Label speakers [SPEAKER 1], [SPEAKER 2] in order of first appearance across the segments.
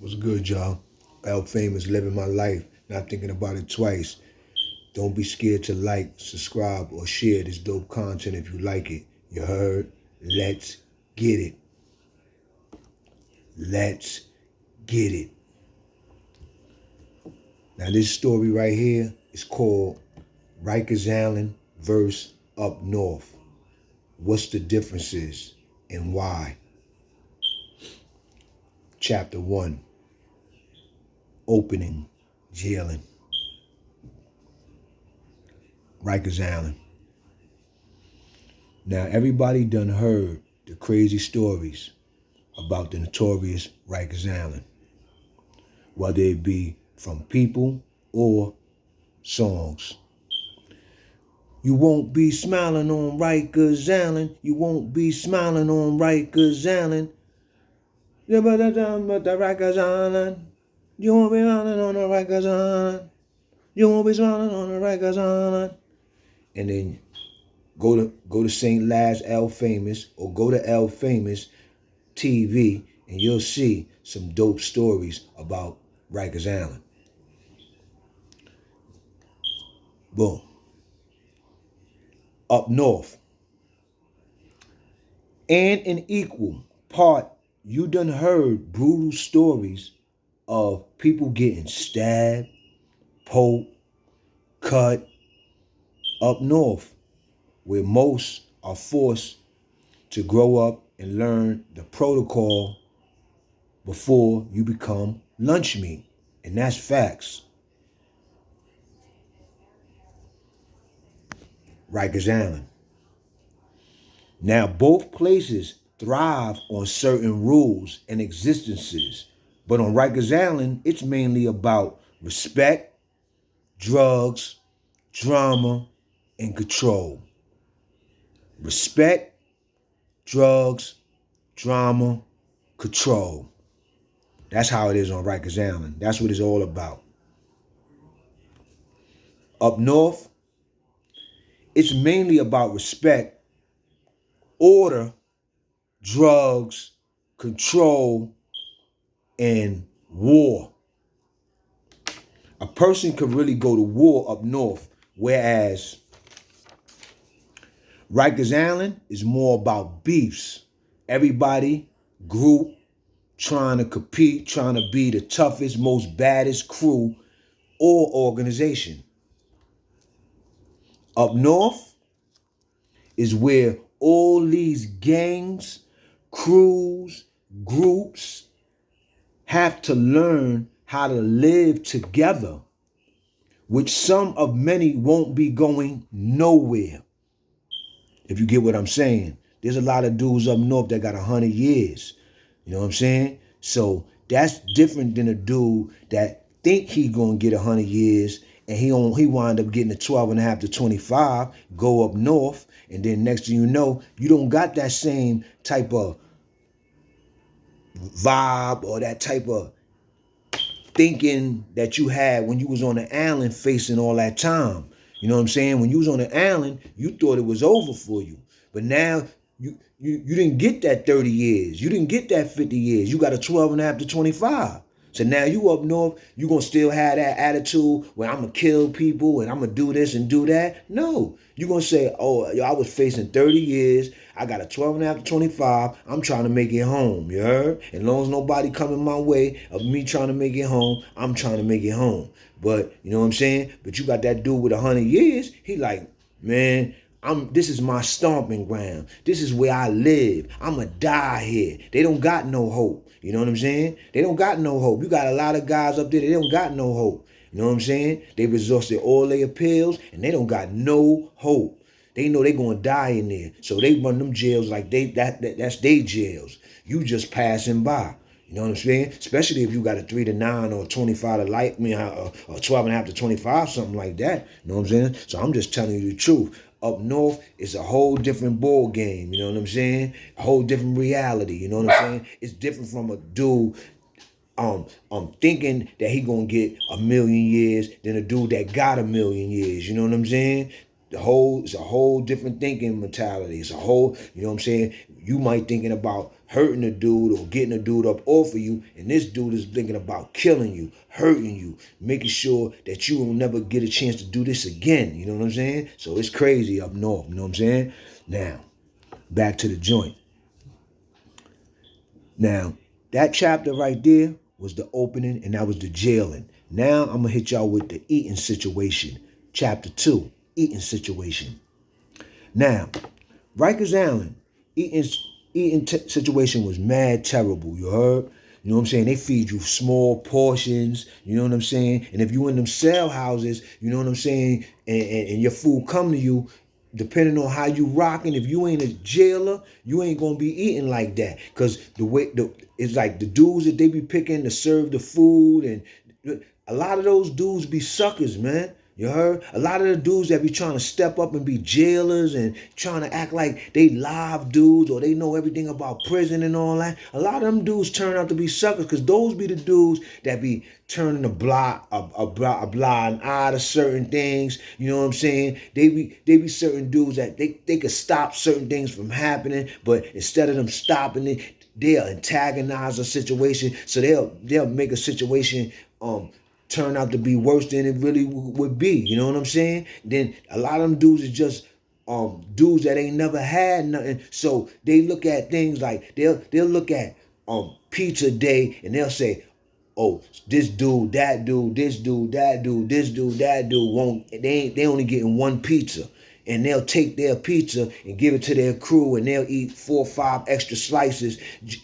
[SPEAKER 1] What's good, y'all? L Famous, living my life, not thinking about it twice. Don't be scared to like, subscribe, or share this dope content if you like it. You heard? Let's get it. Let's get it. Now, this story right here is called Rikers Island versus Up North. What's the differences and why? Chapter 1. Opening, jailing. Rikers Island. Now, everybody done heard the crazy stories about the notorious Rikers Island, whether it be from people or songs. You won't be smiling on Rikers Island. You won't be smiling on Rikers Island. Yeah, but the Rikers Island. You won't be smiling on the Rikers Island. You won't be smiling on the Rikers Island. And then go to St. Laz L Famous or go to L Famous TV and you'll see some dope stories about Rikers Island. Boom. Up north. And in equal part, you done heard brutal stories of people getting stabbed, poked, cut up north, where most are forced to grow up and learn the protocol before you become lunch meat. And that's facts. Rikers Island. Now, both places thrive on certain rules and existences, but on Rikers Island, it's mainly about respect, drugs, drama, and control. Respect, drugs, drama, control. That's how it is on Rikers Island. That's what it's all about. Up north, it's mainly about respect, order, drugs, control, and war. A person could really go to war up north, whereas Rikers Island is more about beefs. Everybody, group, trying to compete, trying to be the toughest, most baddest crew or organization. Up north is where all these gangs, crews, groups have to learn how to live together, which some of many won't be going nowhere. If you get what I'm saying. There's a lot of dudes up north that got 100 years. You know what I'm saying? So that's different than a dude that think he gonna get 100 years and he wind up getting a 12 and a half to 25, go up north, and then next thing you know, you don't got that same type of vibe or that type of thinking that you had when you was on the island facing all that time. You know what I'm saying? When you was on the island, you thought it was over for you. But now you didn't get that 30 years. You didn't get that 50 years. You got a 12 and a half to 25. So now you up north, you gonna still have that attitude where I'm gonna kill people and I'm gonna do this and do that? No. You're gonna say, oh, yo, I was facing 30 years. I got a 12 and a half to 25. I'm trying to make it home, you heard? As long as nobody coming my way of me trying to make it home, I'm trying to make it home. But, you know what I'm saying? But you got that dude with 100 years, he like, man, this is my stomping ground. This is where I live. I'ma die here. They don't got no hope. You know what I'm saying? They don't got no hope. You got a lot of guys up there that they don't got no hope. You know what I'm saying? They've exhausted all their appeals and they don't got no hope. They know they gonna die in there. So they run them jails like that's their jails. You just passing by. You know what I'm saying? Especially if you got a 3 to 9 or 25 to life, or 12 and a half to 25, something like that. You know what I'm saying? So I'm just telling you the truth. Up north, it's a whole different ball game. You know what I'm saying? A whole different reality. You know what I'm saying? It's different from a dude thinking that he gonna get 1,000,000 years than a dude that got 1,000,000 years. You know what I'm saying? It's a whole different thinking mentality. It's a whole, you know what I'm saying? you might thinking about hurting a dude or getting a dude up off of you, and this dude is thinking about killing you, hurting you, making sure that you will never get a chance to do this again. You know what I'm saying? So it's crazy up north. You know what I'm saying? Now, back to the joint. Now, that chapter right there was the opening, and that was the jailing. Now I'm gonna hit y'all with the eating situation. Chapter 2, eating situation. Now, Rikers Island, eating situation was mad terrible. You heard? You know what I'm saying? They feed you small portions. You know what I'm saying? And if you in them cell houses, you know what I'm saying? And your food come to you, depending on how you rocking. If you ain't a jailer, you ain't gonna be eating like that. Cause it's like the dudes that they be picking to serve the food, and a lot of those dudes be suckers, man. You heard? A lot of the dudes that be trying to step up and be jailers and trying to act like they live dudes or they know everything about prison and all that. A lot of them dudes turn out to be suckers, because those be the dudes that be turning a blind eye to certain things. You know what I'm saying? They be certain dudes that they could stop certain things from happening, but instead of them stopping it, they'll antagonize a situation. So they'll make a situation turn out to be worse than it really would be. You know what I'm saying? Then a lot of them dudes is just dudes that ain't never had nothing. So they look at things like they'll look at pizza day, and they'll say, oh, this dude, that dude, this dude, that dude, this dude, that dude won't. They only getting one pizza. And they'll take their pizza and give it to their crew, and they'll eat 4 or 5 extra slices,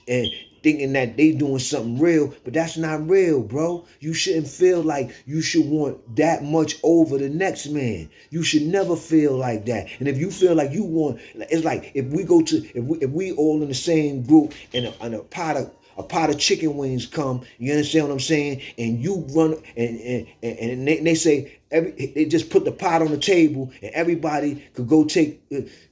[SPEAKER 1] and thinking that they doing something real, but that's not real, bro. You shouldn't feel like you should want that much over the next man. You should never feel like that. And if you feel like you want, it's like if we all in the same group, and a pot of chicken wings come, you understand what I'm saying? And you run and they say they just put the pot on the table and everybody could go take.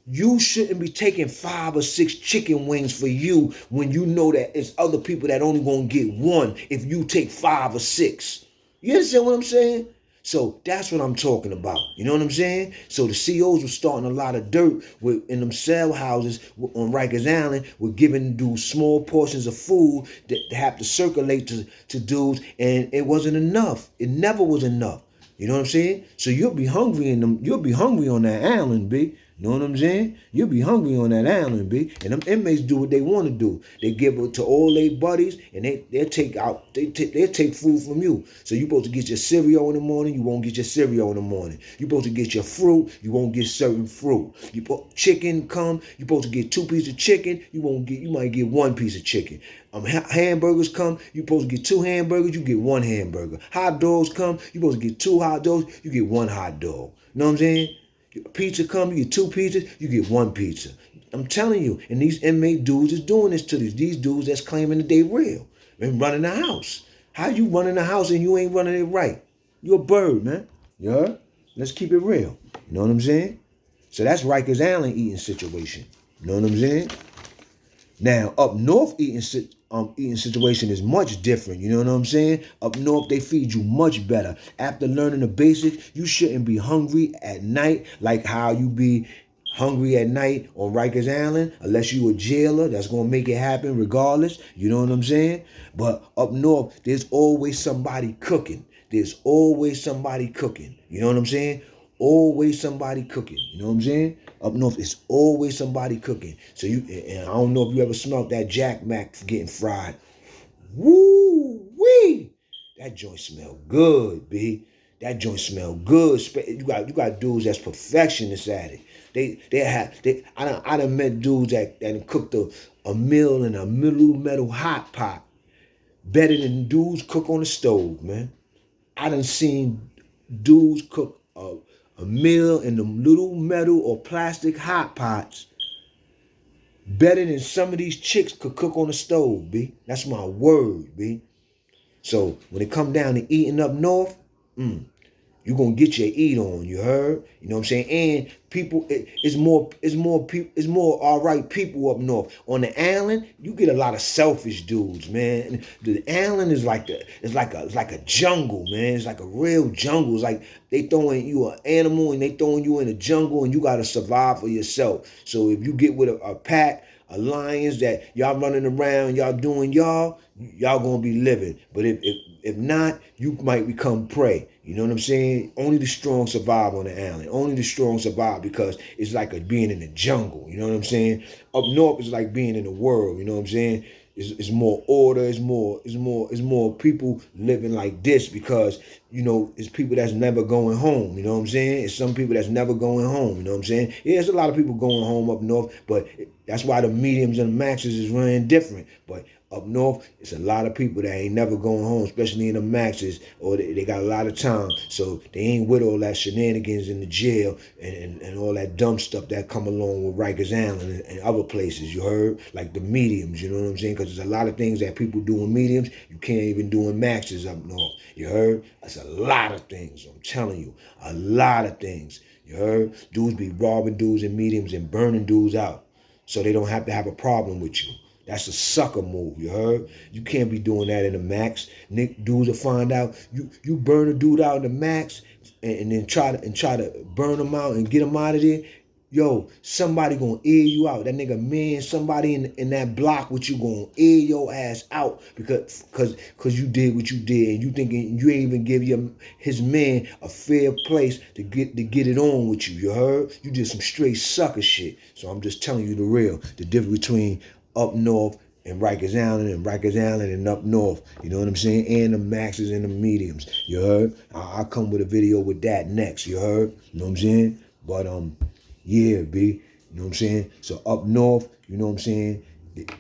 [SPEAKER 1] You shouldn't be taking 5 or 6 chicken wings for you when you know that it's other people that only gonna get one if you take 5 or 6. You understand what I'm saying? So that's what I'm talking about. You know what I'm saying? So the COs were starting a lot of dirt in them cell houses on Rikers Island, were giving dudes small portions of food that have to circulate to dudes, and it wasn't enough. It never was enough. You know what I'm saying? So you'll be hungry you'll be hungry on that island, B. You know what I'm saying? You'll be hungry on that island, B. And them inmates do what they want to do. They give it to all their buddies, and they'll take food from you. So you're supposed to get your cereal in the morning, you won't get your cereal in the morning. You're supposed to get your fruit, you won't get certain fruit. Chicken come, you're supposed to get 2 pieces of chicken, you might get 1 piece of chicken. Hamburgers come, you're supposed to get 2 hamburgers, you get 1 hamburger. Hot dogs come, you're supposed to get 2 hot dogs, you get 1 hot dog. You know what I'm saying? Pizza come, you get 2 pizzas, you get 1 pizza. I'm telling you, and these inmate dudes is doing this to these dudes that's claiming that they real and running the house. How you running the house and you ain't running it right? You a bird, man. You heard? Let's keep it real. You know what I'm saying? So that's Rikers Island eating situation. You know what I'm saying? Now, up north eating situation is much different. You know what I'm saying? Up north, they feed you much better. After learning the basics, you shouldn't be hungry at night like how you be hungry at night on Rikers Island, unless you a jailer. That's going to make it happen regardless. You know what I'm saying? But up north, there's always somebody cooking. There's always somebody cooking. You know what I'm saying? Always somebody cooking. You know what I'm saying? Up north, it's always somebody cooking. So and I don't know if you ever smelled that Jack Mac getting fried. Woo wee! That joint smell good, B. That joint smell good. You got dudes that's perfectionists at it. I done met dudes that cooked a meal in a little metal hot pot better than dudes cook on the stove, man. I done seen dudes cook a meal in them little metal or plastic hot pots better than some of these chicks could cook on the stove, B. That's my word, B. So when it come down to eating up north, you're gonna get your eat on, you heard? You know what I'm saying? And people, it's more all right people up north. On the island, you get a lot of selfish dudes, man. The island is like a jungle, man. It's like a real jungle. It's like they throwing you an animal and they throwing you in a jungle and you gotta survive for yourself. So if you get with a pack alliance that y'all running around, y'all doing y'all gonna be living. But if not, you might become prey. You know what I'm saying? Only the strong survive on the island. Only the strong survive because it's like being in the jungle. You know what I'm saying? Up north is like being in the world. You know what I'm saying? It's more order. It's more people living like this because it's people that's never going home. You know what I'm saying? It's some people that's never going home. You know what I'm saying? Yeah, there's a lot of people going home up north, but that's why the mediums and the maxes is running different. But up north, it's a lot of people that ain't never going home, especially in the maxes, or they got a lot of time, so they ain't with all that shenanigans in the jail and all that dumb stuff that come along with Rikers Island and other places. You heard, like the mediums. You know what I'm saying? Because there's a lot of things that people do in mediums you can't even do in maxes up north. You heard? That's a lot of things. I'm telling you, a lot of things. You heard? Dudes be robbing dudes in mediums and burning dudes out, so they don't have to have a problem with you. That's a sucker move, you heard? You can't be doing that in the max. Nick, dudes will find out you burn a dude out in the max and then try to burn him out and get him out of there. Yo, somebody gonna ear you out. That nigga, man, somebody in that block with you gonna ear your ass out because you did what you did, and you thinking you ain't even give his man a fair place to get it on with you. You heard? You did some straight sucker shit. So I'm just telling you the difference between up north and Rikers Island and up north. You know what I'm saying? And the maxes and the mediums. You heard? I'll come with a video with that next. You heard? You know what I'm saying? But yeah, B. You know what I'm saying? So up north, you know what I'm saying?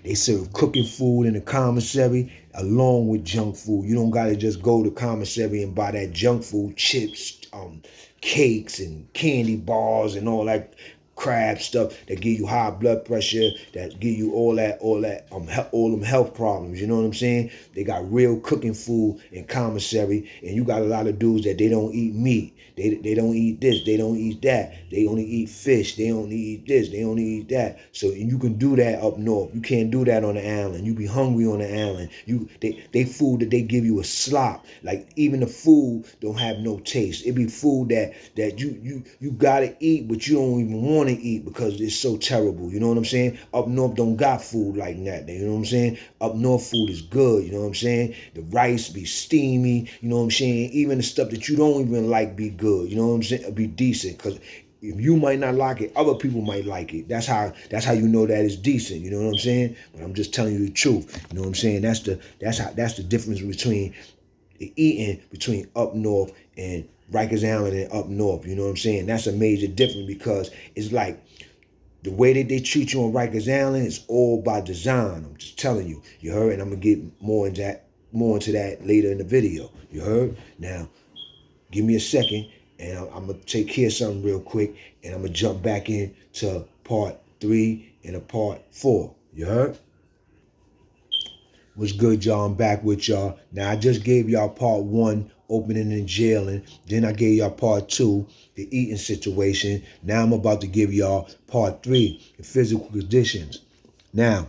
[SPEAKER 1] They serve cooking food in the commissary along with junk food. You don't gotta just go to commissary and buy that junk food, chips, cakes and candy bars and all that crab stuff that give you high blood pressure, that give you all them health problems. You know what I'm saying? They got real cooking food in commissary, and you got a lot of dudes that they don't eat meat. They don't eat this, they don't eat that. They only eat fish. They only eat this, they only eat that. So you can do that up north. You can't do that on the island. You be hungry on the island. They food that they give you a slop. Like even the food don't have no taste. It be food that you gotta eat, but you don't even want to eat because it's so terrible. You know what I'm saying? Up north don't got food like that. You know what I'm saying? Up north food is good. You know what I'm saying? The rice be steamy. You know what I'm saying? Even the stuff that you don't even like be good. You know what I'm saying? Be decent, because if you might not like it, other people might like it. That's how you know that it's decent. You know what I'm saying? But I'm just telling you the truth. You know what I'm saying? That's the difference between the eating between up north and Rikers Island and up north. You know what I'm saying? That's a major difference, because it's like the way that they treat you on Rikers Island is all by design. I'm just telling you. You heard? And I'm gonna get more into that later in the video. You heard? Now, give me a second, and I'm gonna take care of something real quick, and I'm gonna jump back into part 3 and a part 4. You heard? What's good, y'all? I'm back with y'all. Now, I just gave y'all part 1, opening and jailing. Then I gave y'all part 2, the eating situation. Now I'm about to give y'all part 3, the physical conditions. Now,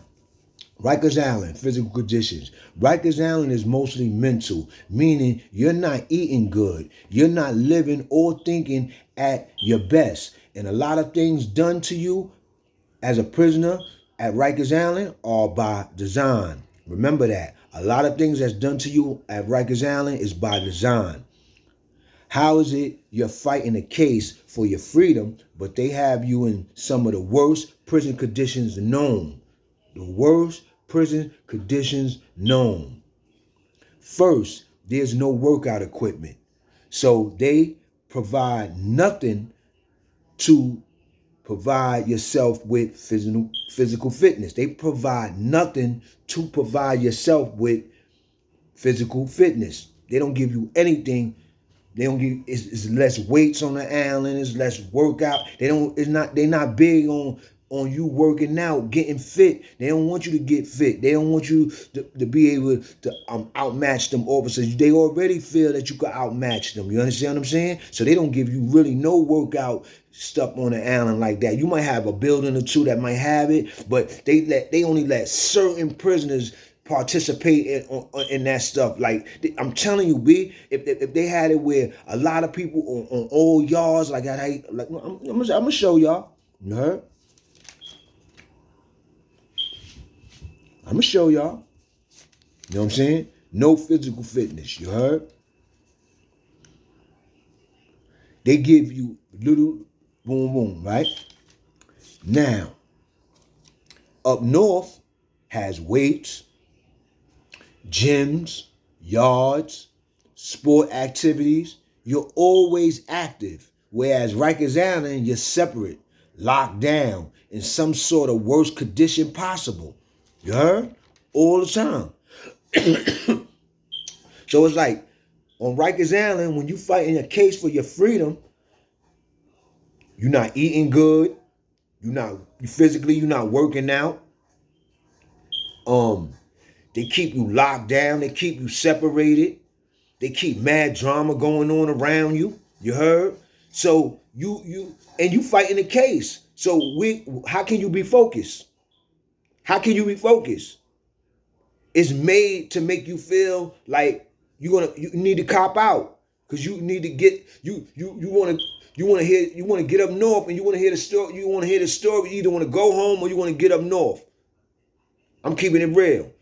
[SPEAKER 1] Rikers Island, physical conditions. Rikers Island is mostly mental, meaning you're not eating good. You're not living or thinking at your best. And a lot of things done to you as a prisoner at Rikers Island are by design. Remember that. A lot of things that's done to you at Rikers Island is by design. How is it you're fighting a case for your freedom, but they have you in some of the worst prison conditions known? The worst prison conditions known. First, there's no workout equipment. So they provide nothing to provide yourself with physical fitness. They provide nothing to provide yourself with physical fitness. They don't give you anything. They don't give. It's less weights on the island. It's less workout. They don't. It's not. They're not big on you working out, getting fit. They don't want you to get fit. They don't want you to be able to outmatch them officers. They already feel that you can outmatch them. You understand what I'm saying? So they don't give you really no workout stuff on the island like that. You might have a building or two that might have it, but they only let certain prisoners participate in that stuff. Like, I'm telling you, B, if they had it where a lot of people on old yards like that, I'm gonna show y'all. You heard? I'm going to show y'all. You know what I'm saying? No physical fitness. You heard? They give you little boom, boom, right? Now, up north has weights, gyms, yards, sport activities. You're always active. Whereas Rikers Island, you're separate, locked down in some sort of worst condition possible. You heard? All the time. So it's like on Rikers Island, when you fighting a case for your freedom, you're not eating good. You're not working out. They keep you locked down. They keep you separated. They keep mad drama going on around you. You heard? So you fighting a case. So how can you be focused? How can you be focused? It's made to make you feel like you need to cop out because you need to get you want to get up north and you want to hear the story. You want to hear the story. You either want to go home or you want to get up north. I'm keeping it real.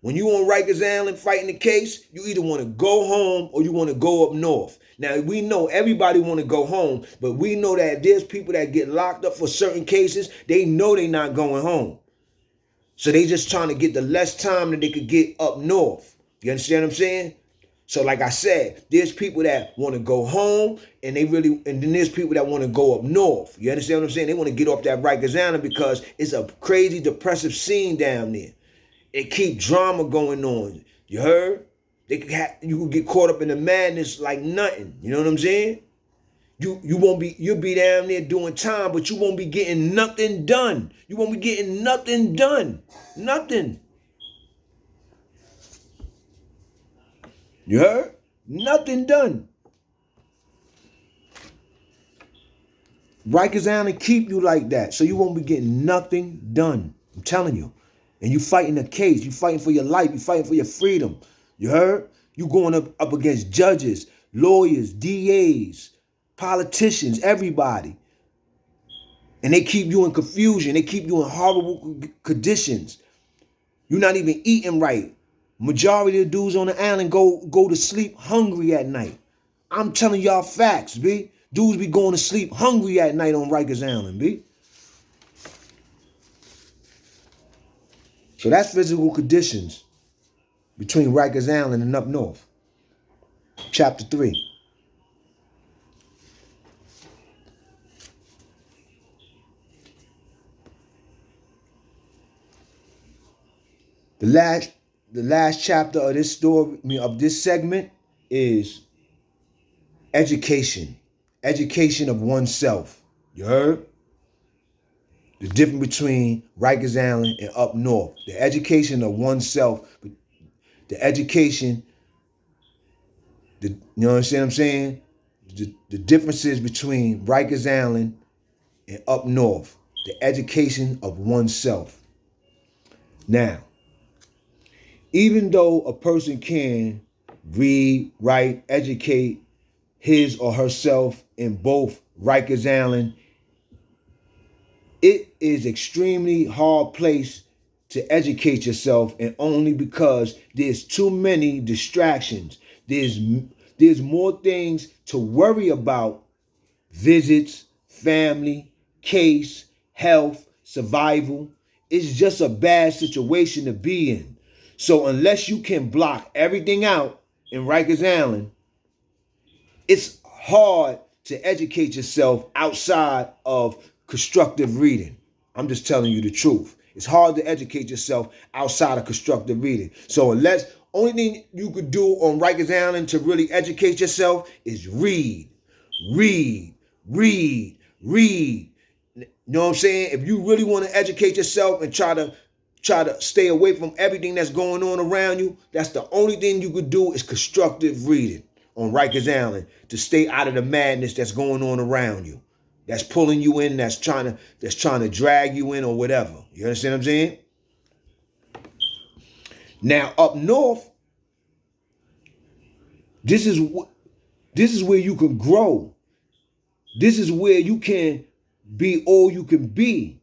[SPEAKER 1] When you on Rikers Island fighting the case, you either want to go home or you want to go up north. Now, we know everybody want to go home, but we know that there's people that get locked up for certain cases. They know they're not going home. So they just trying to get the less time that they could get up north. You understand what I'm saying? So like I said, there's people that want to go home and then there's people that want to go up north. You understand what I'm saying? They want to get off that Rikers Island because it's a crazy depressive scene down there. It keep drama going on. You heard? You could get caught up in the madness like nothing. You know what I'm saying? You'll be down there doing time, but you won't be getting nothing done. You won't be getting nothing done. Nothing. You heard? Nothing done. Rikers Island keep you like that, so you won't be getting nothing done. I'm telling you. And you fighting a case. You fighting for your life. You fighting for your freedom. You heard? You going up against judges, lawyers, DAs, politicians, everybody. And they keep you in confusion. They keep you in horrible conditions. You're not even eating right. Majority of the dudes on the island go to sleep hungry at night. I'm telling y'all facts, B. Dudes be going to sleep hungry at night on Rikers Island, B. So that's physical conditions between Rikers Island and up north. Chapter 3. The last chapter of this story, of this segment, is education. Education of oneself. You heard? The difference between Rikers Island and up north. The education of oneself. The education, you know what I'm saying? The differences between Rikers Island and up north. The education of oneself. Now, even though a person can read, write, educate his or herself in both Rikers Island, it is extremely hard place to educate yourself, and only because there's too many distractions. There's more things to worry about: visits, family, case, health, survival. It's just a bad situation to be in. So unless you can block everything out in Rikers Island, it's hard to educate yourself outside of constructive reading. I'm just telling you the truth. It's hard to educate yourself outside of constructive reading. So only thing you could do on Rikers Island to really educate yourself is read, read, read, read. You know what I'm saying? If you really want to educate yourself and try to stay away from everything that's going on around you, that's the only thing you could do is constructive reading on Rikers Island to stay out of the madness that's going on around you. That's pulling you in, that's trying to drag you in or whatever. You understand what I'm saying? Now up north, this is where you can grow. This is where you can be all you can be.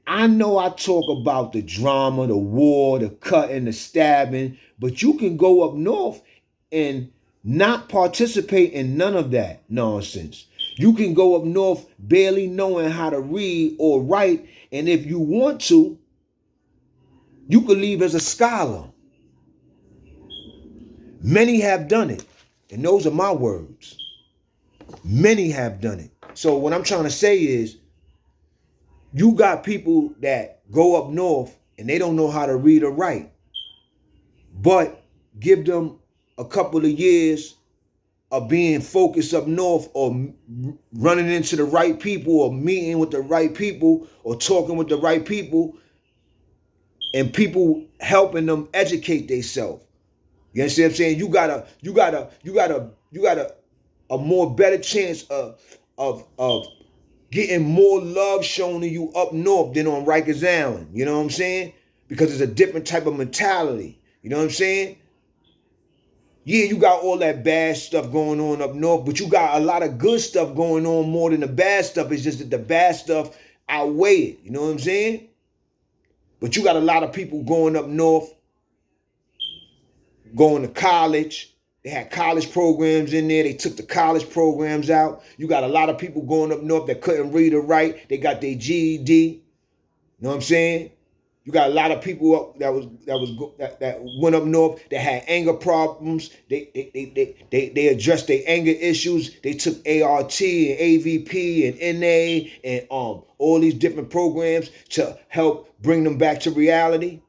[SPEAKER 1] I know I talk about the drama, the war, the cutting, the stabbing, but you can go up north and not participate in none of that nonsense. You can go up north barely knowing how to read or write, and if you want to, you could leave as a scholar. Many have done it, and those are my words. Many have done it. So what I'm trying to say is, you got people that go up north and they don't know how to read or write, but give them a couple of years of being focused up north, or running into the right people, or meeting with the right people, or talking with the right people, and people helping them educate themselves. You understand what I'm saying? You got a more better chance of getting more love shown to you up north than on Rikers Island. You know what I'm saying? Because it's a different type of mentality. You know what I'm saying? Yeah, you got all that bad stuff going on up north, but you got a lot of good stuff going on more than the bad stuff. It's just that the bad stuff outweigh it. You know what I'm saying? But you got a lot of people going up north, going to college. They had college programs in there. They took the college programs out. You got a lot of people going up north that couldn't read or write. They got their GED. You know what I'm saying? You got a lot of people up that went up north that had anger problems. They addressed their anger issues. They took ART and AVP and NA and all these different programs to help bring them back to reality,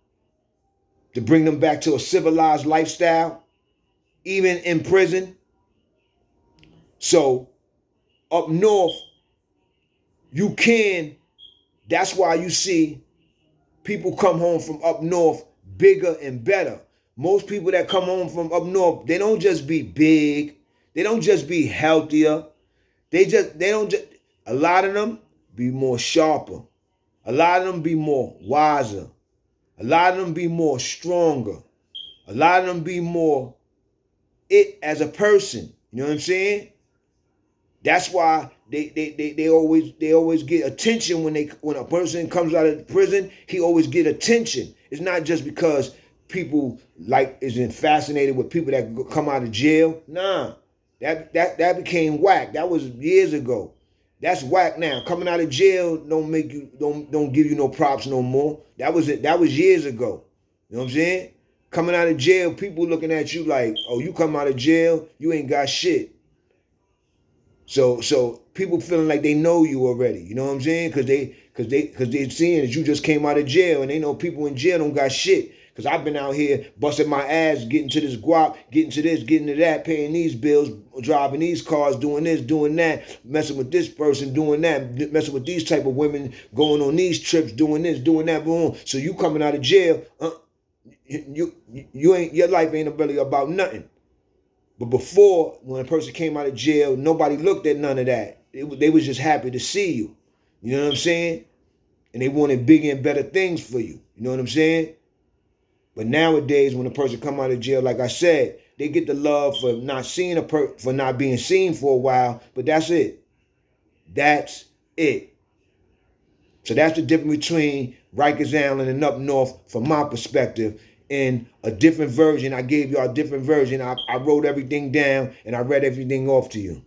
[SPEAKER 1] to bring them back to a civilized lifestyle, even in prison. So up north, you can. That's why you see people come home from up north bigger and better. Most people that come home from up north, they don't just be big. They don't just be healthier. A lot of them be more sharper. A lot of them be more wiser. A lot of them be more stronger. A lot of them be more it as a person. You know what I'm saying? That's why they always get attention when a person comes out of prison. He always get attention. It's not just because people isn't fascinated with people that come out of jail. Nah, that became whack. That was years ago. That's whack now. Coming out of jail don't give you no props no more. That was it. That was years ago. You know what I'm saying? Coming out of jail, people looking at you like, oh, you come out of jail, you ain't got shit. So people feeling like they know you already. You know what I'm saying? Because they seeing that you just came out of jail, and they know people in jail don't got shit. Because I've been out here busting my ass, getting to this guap, getting to this, getting to that, paying these bills, driving these cars, doing this, doing that, messing with this person, doing that, messing with these type of women, going on these trips, doing this, doing that, boom. So you coming out of jail, you ain't, your life ain't really about nothing. But before, when a person came out of jail, nobody looked at none of that. They was just happy to see you. You know what I'm saying? And they wanted bigger and better things for you. You know what I'm saying? But nowadays, when a person come out of jail, like I said, they get the love for not seeing for not being seen for a while. But that's it. That's it. So that's the difference between Rikers Island and up north, from my perspective. In a different version, I gave y'all a different version. I wrote everything down and I read everything off to you.